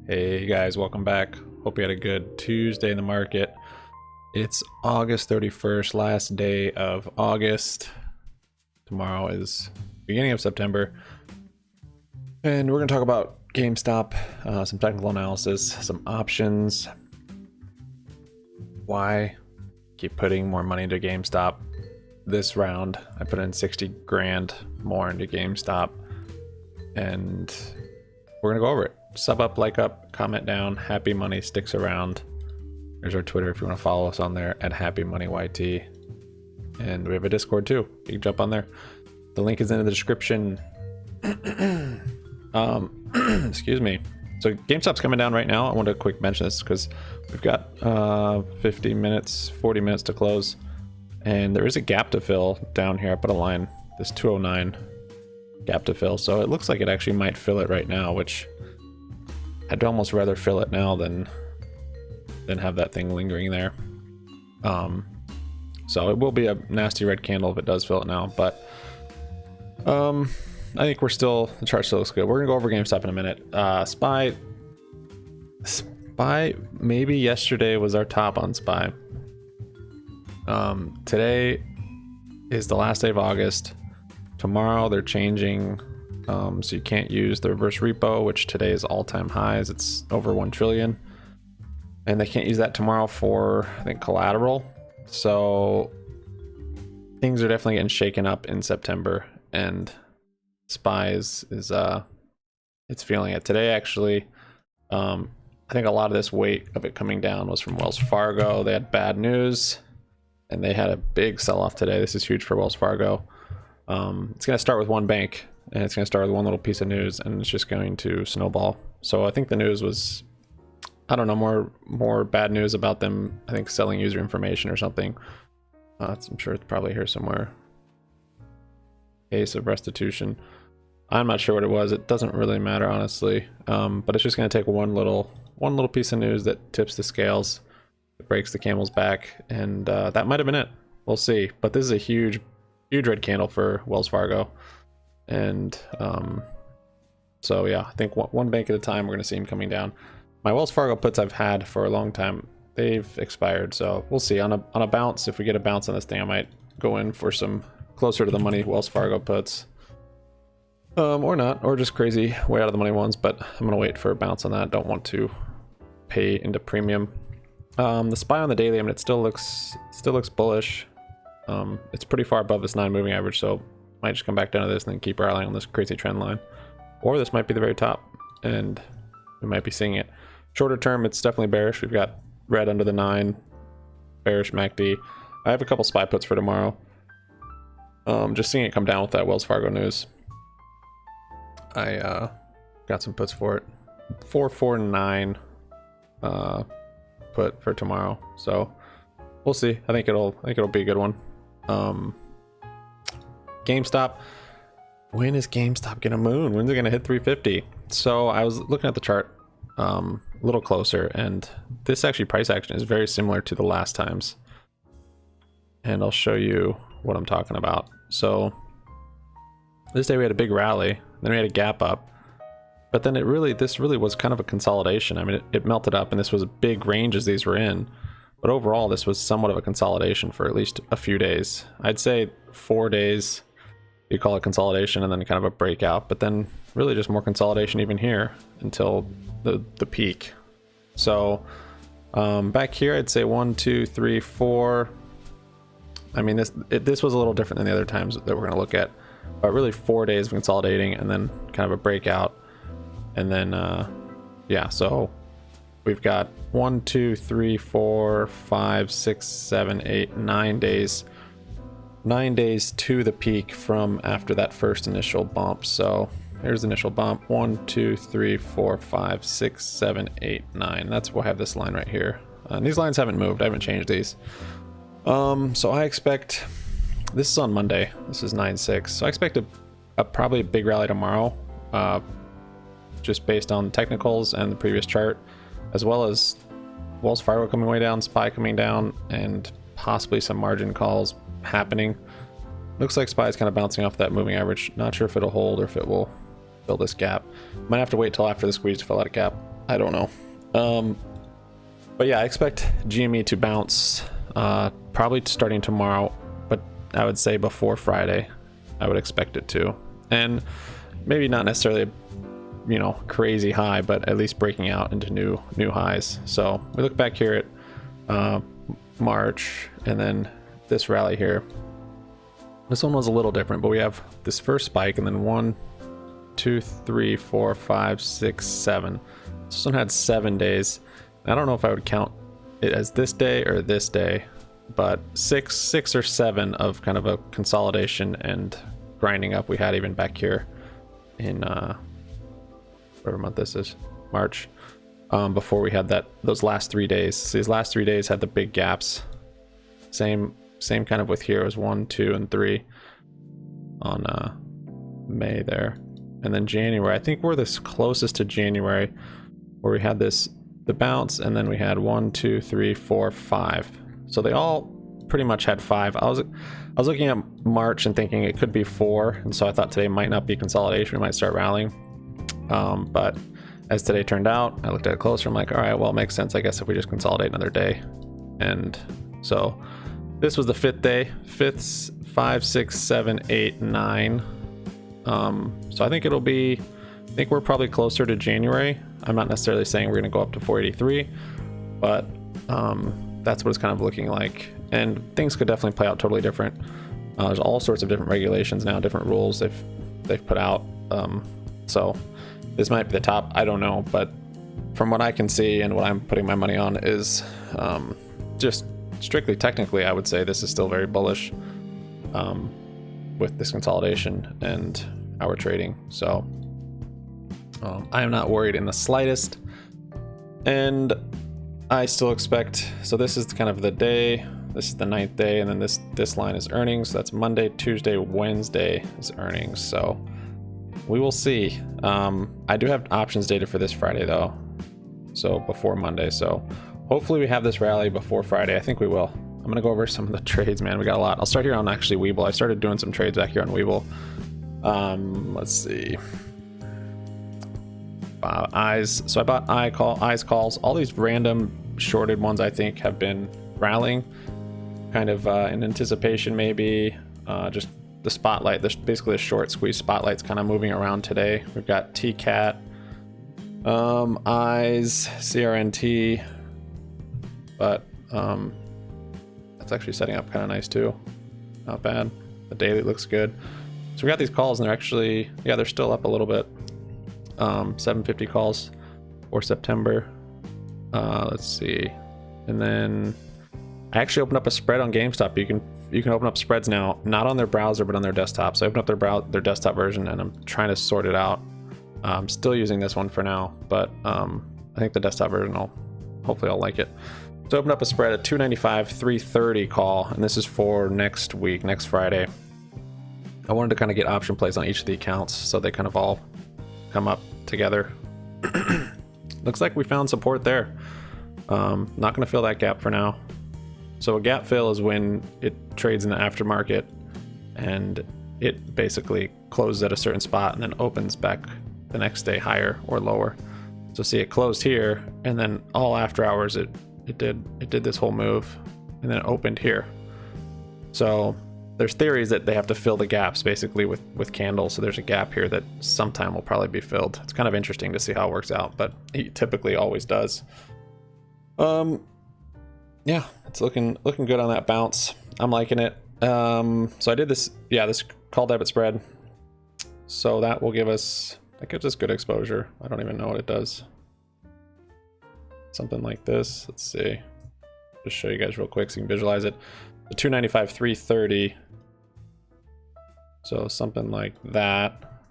Hey guys, welcome back. Hope you had a good Tuesday in the market. It's August 31st, last day of August. Tomorrow is beginning of September. And we're going to talk about GameStop, some technical analysis, some options, why keep putting more money into GameStop. This round, I put in 60 grand more into GameStop, and we're going to go over it. Sub up, like up, comment down. Happy Money sticks around. There's our Twitter if you want to follow us on there at Happy Money YT. And we have a Discord too. You can jump on there. The link is in the description. Excuse me. So GameStop's coming down right now. I want to quick mention this because we've got 40 minutes to close. And there is a gap to fill down here. I put a line, this 209 gap to fill. So it looks like it actually might fill it right now, which I'd almost rather fill it now than have that thing lingering there. So it will be a nasty red candle if it does fill it now, but I think the chart still looks good. We're gonna go over GameStop in a minute. SPY maybe yesterday was our top on SPY. Today is the last day of August. Tomorrow they're changing. So you can't use the reverse repo, which today is all-time highs. It's over 1 trillion. And they can't use that tomorrow for, I think, collateral. So things are definitely getting shaken up in September, and SPY is it's feeling it. Today, actually, I think a lot of this weight of it coming down was from Wells Fargo. They had bad news, and they had a big sell-off today. This is huge for Wells Fargo. It's going to start with one bank. And it's going to start with one little piece of news, and it's just going to snowball. So I think the news was, I don't know, more bad news about them, I think, selling user information or something. I'm sure it's probably here somewhere. Case of restitution. I'm not sure what it was. It doesn't really matter, honestly. But it's just going to take one little piece of news that tips the scales. It breaks the camel's back, and that might have been it. We'll see. But this is a huge red candle for Wells Fargo. And so yeah, I think one bank at a time, we're going to see them coming down. My Wells Fargo puts I've had for a long time, they've expired, so we'll see. On a bounce, if we get a bounce on this thing, I might go in for some closer to the money Wells Fargo puts, or not, or just crazy way out of the money ones. But I'm going to wait for a bounce on that. Don't want to pay into premium. The SPY on the daily, I mean, it still looks bullish. It's pretty far above this 9 moving average, so might just come back down to this and then keep our eye on this crazy trend line. Or this might be the very top, and we might be seeing it. Shorter term, it's definitely bearish. We've got red under the 9, bearish MACD. I have a couple SPY puts for tomorrow. Just seeing it come down with that Wells Fargo news. I got some puts for it. 449 put for tomorrow. So we'll see. I think it'll be a good one. GameStop, when is GameStop gonna moon? When's it gonna hit 350? So I was looking at the chart a little closer, and this actually price action is very similar to the last times, and I'll show you what I'm talking about. So this day we had a big rally, then we had a gap up, but then this really was kind of a consolidation. I mean, it melted up, and this was a big range as these were in. But overall, this was somewhat of a consolidation for at least a few days. I'd say 4 days, you call it consolidation, and then kind of a breakout. But then really just more consolidation even here until the peak. So back here, I'd say 1, 2, 3, 4. I mean, this was a little different than the other times that we're going to look at. But really 4 days of consolidating and then kind of a breakout. And then, yeah, so we've got 1, 2, 3, 4, 5, 6, 7, 8, 9 days. 9 days to the peak from after that first initial bump. So here's the initial bump. 1, 2, 3, 4, 5, 6, 7, 8, 9. That's why I have this line right here. And these lines haven't moved. I haven't changed these. So I expect, this is on Monday. This is 9/6. So I expect probably a big rally tomorrow, just based on technicals and the previous chart, as well as Wells Fargo coming way down, SPY coming down, and possibly some margin calls happening. Looks like SPY is kind of bouncing off that moving average. Not sure if it'll hold or if it will fill this gap. Might have to wait till after the squeeze to fill out a gap. I don't know. But yeah, I expect GME to bounce probably starting tomorrow, but I would say before Friday I would expect it to, and maybe not necessarily crazy high, but at least breaking out into new highs. So we look back here at March, and then this rally here. This one was a little different, but we have this first spike, and then 1, 2, 3, 4, 5, 6, 7. This one had 7 days. I don't know if I would count it as this day or this day, but six or 7 of kind of a consolidation and grinding up we had even back here in whatever month this is, March, before we had those last 3 days. So these last 3 days had the big gaps. Same kind of with here. It was 1, 2, and 3 on May there, and then January. I think we're this closest to January, where we had the bounce, and then we had 1, 2, 3, 4, 5. So they all pretty much had 5. I was looking at March and thinking it could be 4, and so I thought today might not be consolidation. We might start rallying. But as today turned out, I looked at it closer. I'm like, all right, well, it makes sense, I guess, if we just consolidate another day. And so this was the 5th day. 5th, 5, 6, 7, 8, 9. So I think we're probably closer to January. I'm not necessarily saying we're going to go up to 483, but that's what it's kind of looking like. And things could definitely play out totally different. There's all sorts of different regulations now, different rules they've put out. So this might be the top, I don't know, but from what I can see and what I'm putting my money on is just strictly technically, I would say this is still very bullish with this consolidation and our trading. So I am not worried in the slightest, and I still expect, so this is kind of the day, this is the 9th day, and then this line is earnings. That's Monday, Tuesday, Wednesday is earnings. So we will see. I do have options data for this Friday though, so before Monday. So hopefully we have this rally before Friday. I think we will. I'm gonna go over some of the trades, man. We got a lot. I'll start here on actually Webull. I started doing some trades back here on Webull. Let's see. Eyes. So I bought eyes calls. All these random shorted ones I think have been rallying, kind of in anticipation maybe. Just the spotlight. There's basically a short squeeze spotlight's kind of moving around today. We've got TCAT, eyes, CRNT, but that's actually setting up kind of nice too. Not bad. The daily looks good. So we got these calls, and they're actually, yeah, they're still up a little bit. 750 calls for September. Let's see. And then I actually opened up a spread on GameStop. You can open up spreads now, not on their browser, but on their desktop. So I opened up their desktop version, and I'm trying to sort it out. I'm still using this one for now, but I think the desktop version, hopefully I'll like it. So I opened up a spread at 295, 330 call, and this is for next week, next Friday. I wanted to kind of get option plays on each of the accounts, so they kind of all come up together. Looks like we found support there. Not going to fill that gap for now. So a gap fill is when it trades in the aftermarket and it basically closes at a certain spot and then opens back the next day higher or lower. So see, it closed here, and then all after hours it did this whole move, and then it opened here. So there's theories that they have to fill the gaps basically with candles. So there's a gap here that sometime will probably be filled. It's kind of interesting to see how it works out, but he typically always does. Yeah, it's looking good on that bounce. I'm liking it. So I did this call debit spread. So that will give us, that gives us good exposure. I don't even know what it does. Something like this. Let's see. Just show you guys real quick so you can visualize it. The 295, 330. So something like that.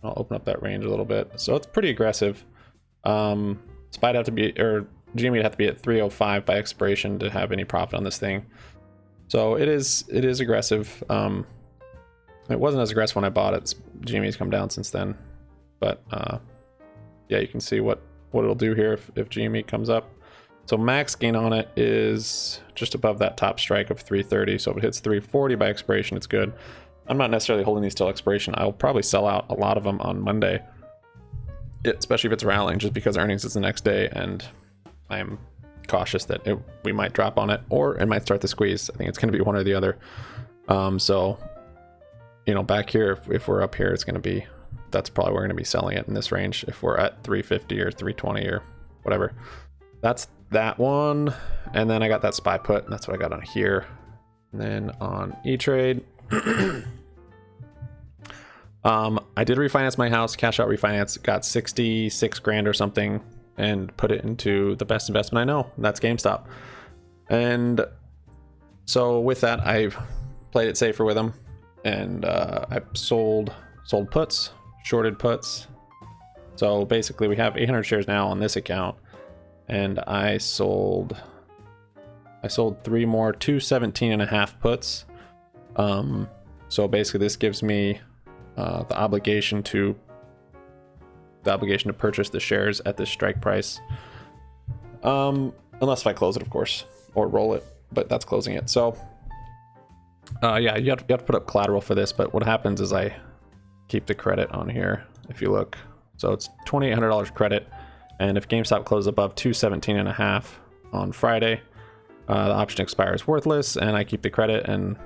I'll open up that range a little bit. So it's pretty aggressive. SPY have to be, or GME would have to be at 305 by expiration to have any profit on this thing. So it is aggressive. It wasn't as aggressive when I bought it. GME's come down since then. But yeah, you can see what it'll do here if GME comes up. So max gain on it is just above that top strike of 330. So if it hits 340 by expiration, it's good. I'm not necessarily holding these till expiration. I'll probably sell out a lot of them on Monday especially if it's rallying, just because earnings is the next day, and I'm cautious that we might drop on it, or it might start to squeeze. I think it's going to be one or the other. So, you know, back here, if we're up here, it's going to be, that's probably where we're going to be selling it in this range. If we're at 350 or 320 or whatever, that's that one. And then I got that SPY put, and that's what I got on here. And then on E-Trade, I did refinance my house, cash out refinance, got 66 grand or something, and put it into the best investment I know, and that's GameStop. And so with that, I played it safer with them, and I sold puts, shorted puts. So basically we have 800 shares now on this account, and I sold 3 more 217.5 puts. So basically this gives me the obligation to purchase the shares at this strike price, unless if I close it, of course, or roll it, but that's closing it. So yeah, you have to put up collateral for this, but what happens is I keep the credit on here, if you look. So it's $2,800 credit, and if GameStop closes above 217.5 on Friday, the option expires worthless, and I keep the credit and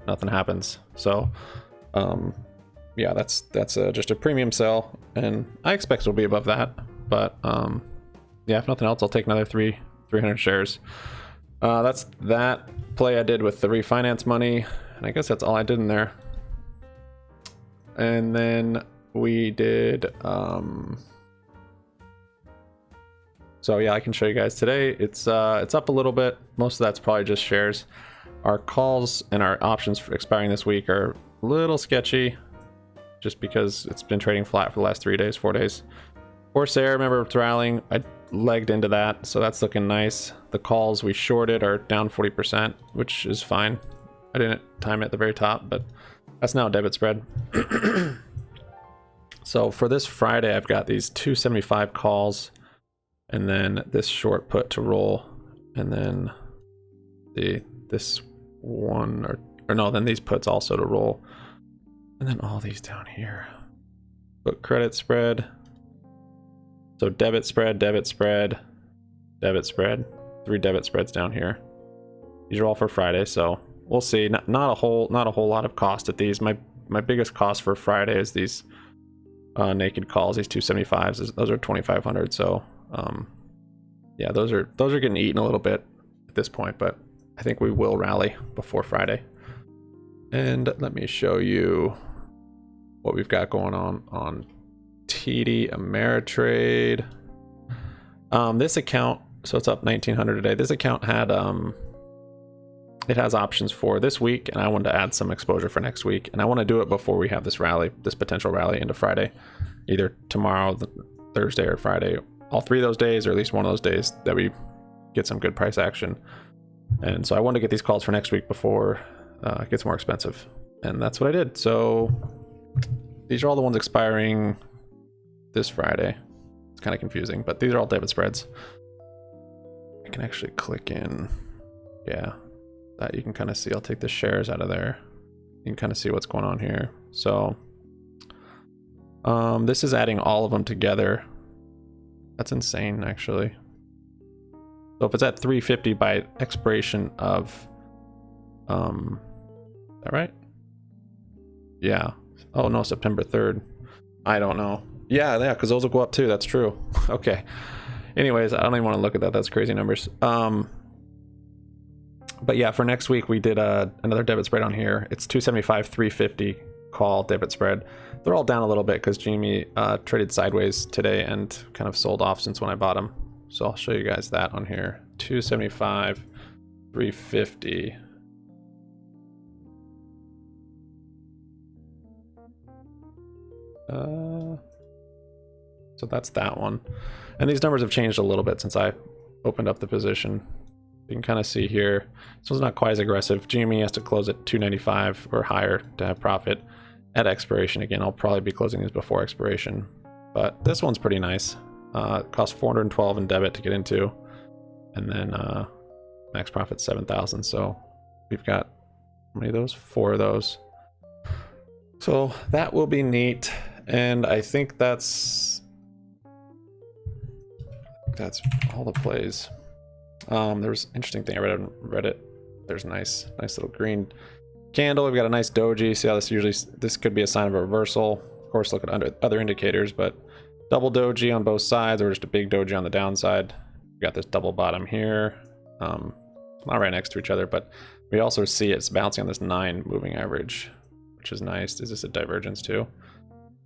nothing happens. So yeah, that's just a premium sell, and I expect it'll be above that. But yeah, if nothing else, I'll take another 300 shares. That's that play I did with the refinance money, and I guess that's all I did in there. And then we did so yeah, I can show you guys today. It's up a little bit. Most of that's probably just shares. Our calls and our options for expiring this week are a little sketchy, just because it's been trading flat for the last 4 days. Corsair, remember, it's rallying. I legged into that, so that's looking nice. The calls we shorted are down 40%, which is fine. I didn't time it at the very top, but that's now a debit spread. So for this Friday, I've got these 275 calls, and then this short put to roll, and then this one, or no, then these puts also to roll. And then all these down here. Book credit spread. So debit spread, debit spread, debit spread. 3 debit spreads down here. These are all for Friday, so we'll see. Not a whole lot of cost at these. My biggest cost for Friday is these naked calls, these 275s. Those are 2,500. So yeah, those are getting eaten a little bit at this point, but I think we will rally before Friday. And let me show you what we've got going on TD Ameritrade. This account, so it's up 1,900 today. This account had it has options for this week, and I wanted to add some exposure for next week, and I want to do it before we have this potential rally into Friday, either tomorrow, Thursday, or Friday. All 3 of those days, or at least one of those days, that we get some good price action. And so I wanted to get these calls for next week before it gets more expensive, and that's what I did. So these are all the ones expiring this Friday. It's kind of confusing, but these are all debit spreads. I can actually click in, yeah, that you can kind of see. I'll take the shares out of there. You can kind of see what's going on here. So this is adding all of them together. That's insane, actually. So if it's at 350 by expiration of, is that right? Yeah. Oh no, September 3rd. I don't know. Yeah, because those will go up too. That's true. Okay. Anyways, I don't even want to look at that. That's crazy numbers. But yeah, for next week we did another debit spread on here. It's 275, 350 call debit spread. They're all down a little bit because GME traded sideways today and kind of sold off since when I bought them. So I'll show you guys that on here. 275, 350. So that's that one. And these numbers have changed a little bit since I opened up the position. You can kind of see here, this one's not quite as aggressive. GME has to close at 295 or higher to have profit at expiration. Again, I'll probably be closing these before expiration, but this one's pretty nice. It costs 412 in debit to get into, and then max profit 7,000. So we've got how many of those? 4 of those. So that will be neat, and I think that's That's all the plays. There was an interesting thing I read on Reddit. There's a nice little green candle. We've got a nice doji. See how this could be a sign of a reversal. Of course, look at other indicators, but double doji on both sides, or just a big doji on the downside. We got this double bottom here. Not right next to each other, but we also see it's bouncing on this 9 moving average, which is nice. Is this a divergence too?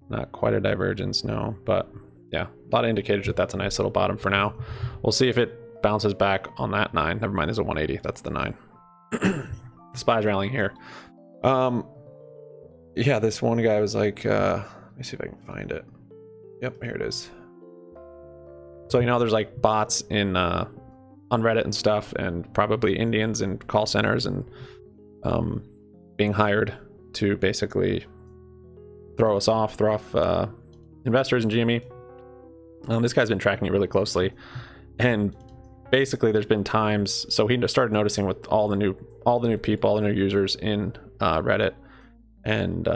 Not quite a divergence, no, but yeah, a lot of indicators that that's a nice little bottom for now. We'll see if it bounces back on that 9. Never mind, there's a 180. That's the 9. The SPY's rallying here. Yeah, this one guy was like, let me see if I can find it. Yep, here it is. So there's like bots in on Reddit and stuff, and probably Indians in call centers, and being hired to basically throw off investors in GME. This guy's been tracking it really closely, and basically there's been times, so he started noticing with all the new people, all the new users in Reddit, and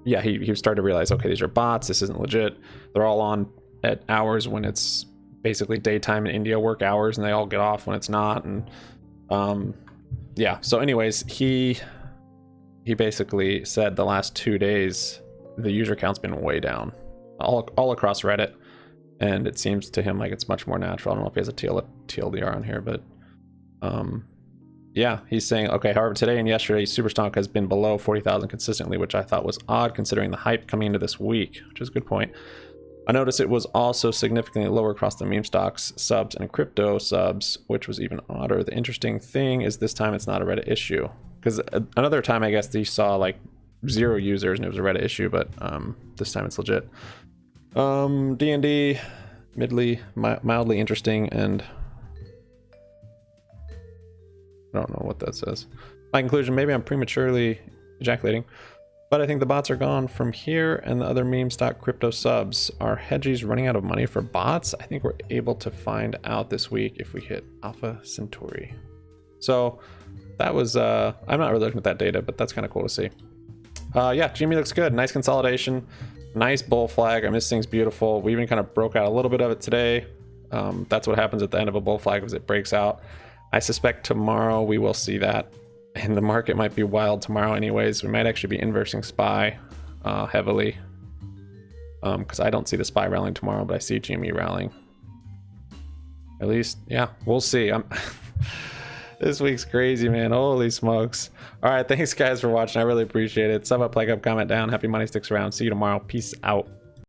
yeah, he started to realize, okay, these are bots, this isn't legit. They're all on at hours when it's basically daytime in India, work hours, and they all get off when it's not. And yeah, so anyways, he basically said the last 2 days the user count's been way down all across Reddit, and it seems to him like it's much more natural. I don't know if he has a TLDR on here, but yeah, he's saying, okay, however, today and yesterday Superstonk has been below 40,000 consistently, which I thought was odd considering the hype coming into this week, which is a good point. I noticed it was also significantly lower across the meme stocks subs and crypto subs, which was even odder. The interesting thing is this time it's not a Reddit issue, because another time I guess he saw like 0 users and it was a Reddit issue, but this time it's legit. D&D, mildly interesting, and I don't know what that says. My conclusion, maybe I'm prematurely ejaculating, but I think the bots are gone from here, and the other meme stock crypto subs. Are hedgies running out of money for bots? I think we're able to find out this week if we hit Alpha Centauri. So that was, I'm not really looking at that data, but that's kind of cool to see. Yeah, GME looks good. Nice consolidation, nice bull flag. I mean, this thing's beautiful. We even kind of broke out a little bit of it today. That's what happens at the end of a bull flag, is it breaks out. I suspect tomorrow we will see that, and the market might be wild tomorrow anyways. We might actually be inversing SPY heavily, because I don't see the SPY rallying tomorrow, but I see GME rallying. At least, yeah, we'll see. This week's crazy, man. Holy smokes. All right, thanks guys for watching. I really appreciate it. Sub up, like up, comment down. Happy money sticks around. See you tomorrow. Peace out.